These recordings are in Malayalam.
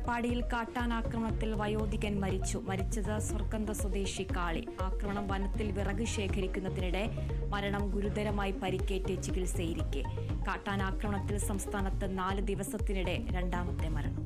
അട്ടപ്പാടിയിൽ കാട്ടാനാക്രമണത്തിൽ വയോധികൻ മരിച്ചത് സ്വർക്കന്ത സ്വദേശി കാളി. ആക്രമണം വനത്തിൽ വിറക് ശേഖരിക്കുന്നതിനിടെ മരണം ഗുരുതരമായി പരിക്കേറ്റ് ചികിത്സയിരിക്കെ. കാട്ടാനാക്രമണത്തിൽ സംസ്ഥാനത്ത് 4 ദിവസത്തിനിടെ രണ്ടാമത്തെ മരണം.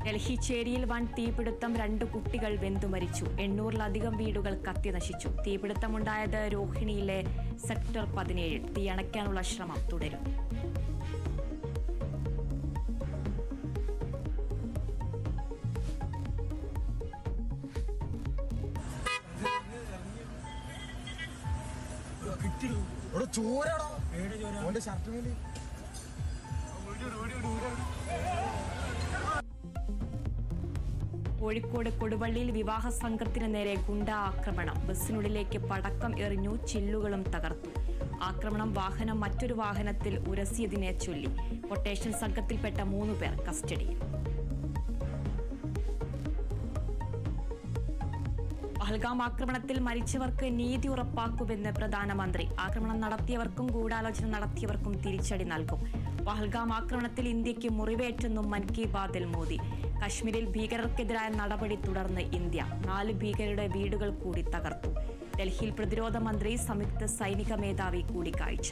ഡൽഹി ചേരിയിൽ വൻ തീപിടുത്തം, 2 കുട്ടികൾ വെന്തുമരിച്ചു. 800-ലധികം വീടുകൾ കത്തിനശിച്ചു. തീപിടുത്തമുണ്ടായത് രോഹിണിയിലെ സെക്ടർ 17. തീയണയ്ക്കാനുള്ള ശ്രമം തുടരും. കോഴിക്കോട് കൊടുവള്ളിയിൽ വിവാഹ സംഘത്തിന് നേരെ ഗുണ്ടാ ആക്രമണം. ബസ്സിനുള്ളിലേക്ക് പടക്കം എറിഞ്ഞു, ചില്ലുകളും തകർത്തു. ആക്രമണം മറ്റൊരു വാഹനത്തിൽ ഉരസിയതിനെ ചൊല്ലി. കൊട്ടേഷൻ സംഘത്തിൽപ്പെട്ട 3 പേർ കസ്റ്റഡിയിൽ. പഹൽഗാം ആക്രമണത്തിൽ മരിച്ചവർക്ക് നീതി ഉറപ്പാക്കുമെന്ന് പ്രധാനമന്ത്രി. ആക്രമണം നടത്തിയവർക്കും ഗൂഢാലോചന നടത്തിയവർക്കും തിരിച്ചടി നൽകും. പഹൽഗാം ആക്രമണത്തിൽ ഇന്ത്യക്ക് മുറിവേറ്റെന്നും മൻ കി ബാത്തിൽ മോദി. കശ്മീരിൽ ഭീകരർക്കെതിരായ നടപടി തുടർന്ന് ഇന്ത്യ. 4 ഭീകരരുടെ വീടുകൾ കൂടി തകർത്തു. ഡൽഹിയിൽ പ്രതിരോധ മന്ത്രി, സംയുക്ത സൈനിക മേധാവി കൂടിക്കാഴ്ച.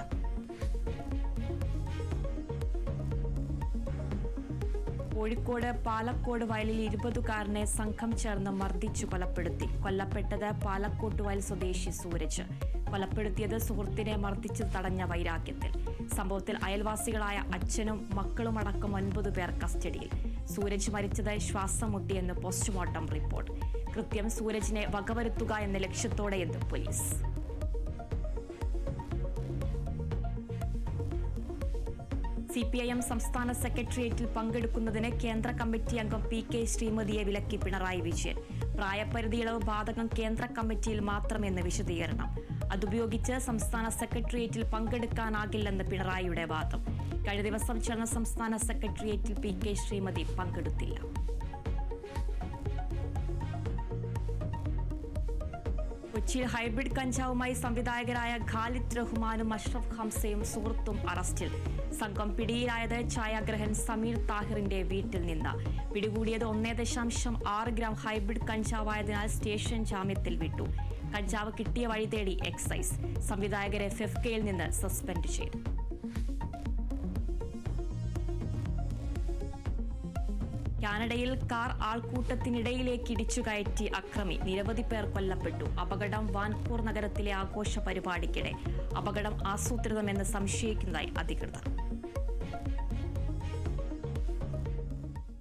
കോഴിക്കോട് പാലക്കോട് വയലിൽ 20കാരനെ സംഘം ചേർന്ന് മർദ്ദിച്ചു കൊലപ്പെടുത്തി. കൊല്ലപ്പെട്ടത് പാലക്കോട്ട് വയൽ സ്വദേശി സൂരജ്. കൊലപ്പെടുത്തിയത് സുഹൃത്തിനെ മർദ്ദിച്ചു തടഞ്ഞ വൈരാഗ്യത്തിൽ. സംഭവത്തിൽ അയൽവാസികളായ അച്ഛനും മക്കളുമടക്കം 9 പേർ കസ്റ്റഡിയിൽ. സൂരജ് മരിച്ചത് ശ്വാസം മുട്ടിയെന്ന് പോസ്റ്റ്മോർട്ടം റിപ്പോർട്ട്. കൃത്യം സൂരജിനെ വകവരുത്തുക എന്ന ലക്ഷ്യത്തോടെയെന്ന് പോലീസ്. CPIM സംസ്ഥാന സെക്രട്ടേറിയറ്റിൽ പങ്കെടുക്കുന്നതിന് കേന്ദ്ര കമ്മിറ്റി അംഗം PK ശ്രീമതിയെ വിലക്കി പിണറായി വിജയൻ. പ്രായപരിധി ഇളവ് ബാധകം കേന്ദ്ര കമ്മിറ്റിയിൽ മാത്രമെന്ന് വിശദീകരണം. അതുപയോഗിച്ച് സംസ്ഥാന സെക്രട്ടേറിയറ്റിൽ പങ്കെടുക്കാനാകില്ലെന്ന് പിണറായിയുടെ വാദം. കഴിഞ്ഞ ദിവസം ചേർന്ന സംസ്ഥാന സെക്രട്ടേറിയറ്റിൽ PK ശ്രീമതി പങ്കെടുത്തില്ല. കൊച്ചിയിൽ ഹൈബ്രിഡ് കഞ്ചാവുമായി സംവിധായകരായ ഖാലിദ് റഹ്മാനും അഷ്റഫ് ഹംസയും സുഹൃത്തും അറസ്റ്റിൽ. സംഘം പിടിയിലായത് ഛായാഗ്രഹൻ സമീർ താഹിറിന്റെ വീട്ടിൽ നിന്ന്. പിടികൂടിയത് 1.6 ഗ്രാം ഹൈബ്രിഡ് കഞ്ചാവായതിനാൽ സ്റ്റേഷൻ ജാമ്യത്തിൽ വിട്ടു. കഞ്ചാവ് കിട്ടിയ വഴി തേടി എക്സൈസ്. സംവിധായകരെ FFKയിൽ നിന്ന് സസ്പെൻഡ് ചെയ്തു. കാനഡയിൽ കാർ ആൾക്കൂട്ടത്തിനിടയിലേക്ക് ഇടിച്ചു കയറ്റി അക്രമി. നിരവധി പേർ കൊല്ലപ്പെട്ടു. അപകടം വാൻകൂർ നഗരത്തിലെ ആഘോഷ പരിപാടിക്കിടെ. അപകടം ആസൂത്രിതമെന്ന് സംശയിക്കുന്നതായി അധികൃതർ.